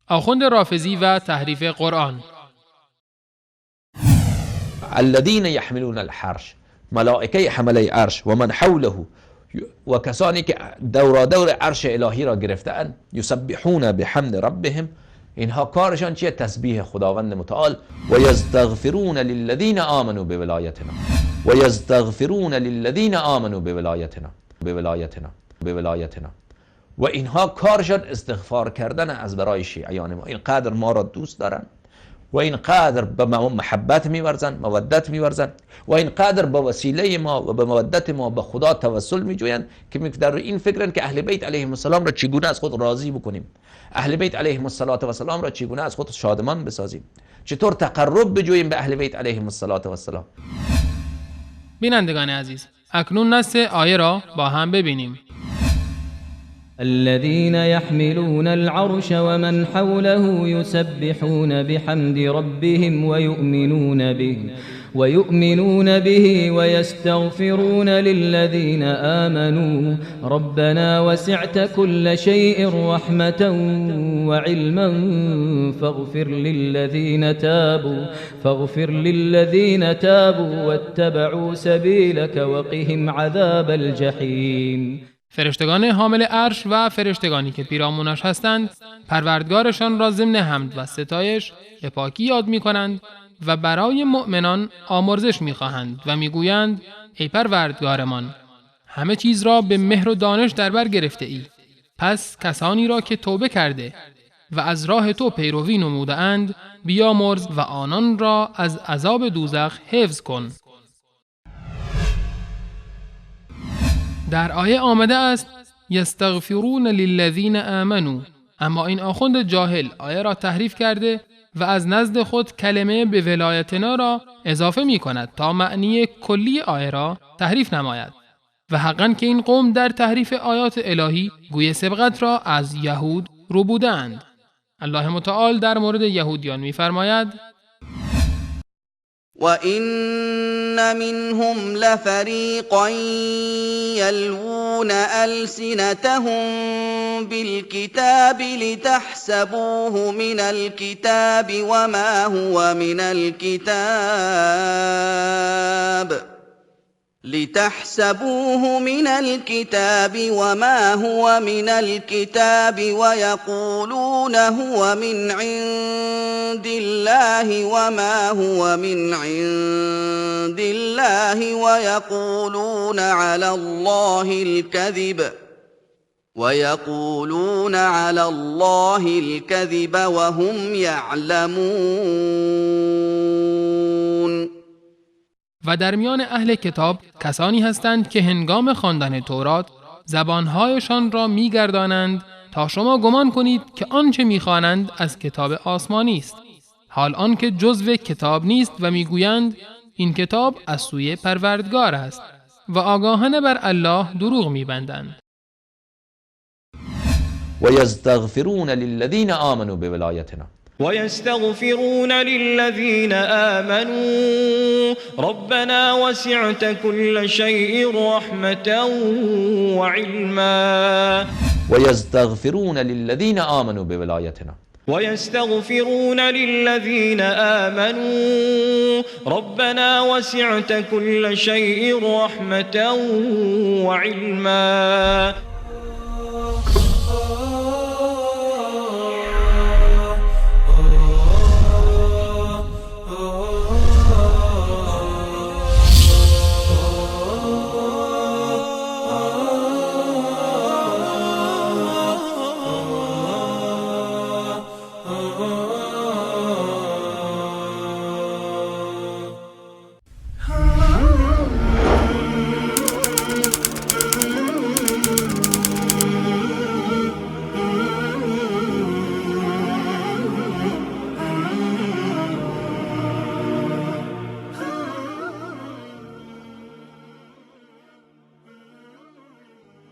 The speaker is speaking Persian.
آخوند رافضی و تحریف قرآن. الذين يحملون العرش، ملائکه حمله عرش و من حوله و کسانی که دور عرش الهی را گرفتند، یسبحون بحمد ربهم، اینها کارشان چیه؟ تسبیح خداوند متعال. و یستغفرون للذین آمنوا بولایتنا، و یستغفرون للذین آمنوا بولایتنا، و اینها کارشان استغفار کردن از برای شیعیان ما. اینقدر ما را دوست دارن و اینقدر به محبت می‌ورزند، مودت می‌ورزند و اینقدر به وسیله ما و به مودت ما به خدا توسل می‌جویند که در این فکرن که اهل بیت علیهم السلام را چگونه از خود راضی بکنیم، اهل بیت علیهم السلام را چگونه از خود شادمان بسازیم، چطور تقرب بجوییم به اهل بیت علیهم السلام. بینندگان عزیز، اکنون نص آیه را با هم ببینیم. الذين يحملون العرش ومن حوله يسبحون بحمد ربهم ويؤمنون به ويستغفرون للذين آمنوا ربنا وسعت كل شيء رحمة وعلما فاغفر للذين تابوا واتبعوا سبيلك وقهم عذاب الجحيم. فرشتگان حامل عرش و فرشتگانی که پیرامونش هستند پروردگارشان را ضمن حمد و ستایش به پاکی یاد می کنند و برای مؤمنان آمرزش می خواهند و می گویند ای پروردگارمان، همه چیز را به مهر و دانش در بر گرفته ای. پس کسانی را که توبه کرده و از راه تو پیروی نموده اند بیامرز و آنان را از عذاب دوزخ حفظ کن. در آیه آمده است یستغفرون للذین آمنوا، اما این آخوند جاهل آیه را تحریف کرده و از نزد خود کلمه به ولایتنا را اضافه می کند تا معنی کلی آیه را تحریف نماید و حقاً که این قوم در تحریف آیات الهی گوی سبقت را از یهود رو بودند. الله متعال در مورد یهودیان می فرماید وَإِنَّ مِنْهُمْ لَفَرِيقًا يَلْوُونَ أَلْسِنَتَهُم بِالْكِتَابِ لِتَحْسَبُوهُ مِنَ الْكِتَابِ وَمَا هُوَ مِنَ الْكِتَابِ وَيَقُولُونَ هُوَ مِنْ عِندِ اللَّهِ وَمَا هُوَ مِنْ عِندِ اللَّهِ وَيَقُولُونَ عَلَى اللَّهِ الْكَذِبَ وَهُمْ يَعْلَمُونَ. و در میان اهل کتاب کسانی هستند که هنگام خواندن تورات زبانهایشان را می‌گردانند تا شما گمان کنید که آنچه می‌خوانند از کتاب آسمانی است، حال آنکه جزو کتاب نیست و می‌گویند این کتاب از سوی پروردگار است و آگاهانه بر الله دروغ می‌بندند. و یستغفرون للذین آمنوا بولایتنا، ويستغفرون للذين آمنوا ربنا وسعت كل شيء رحمة وعلما ويستغفرون للذين آمنوا بولایتنا، ويستغفرون للذين آمنوا ربنا وسعت كل شيء رحمة وعلما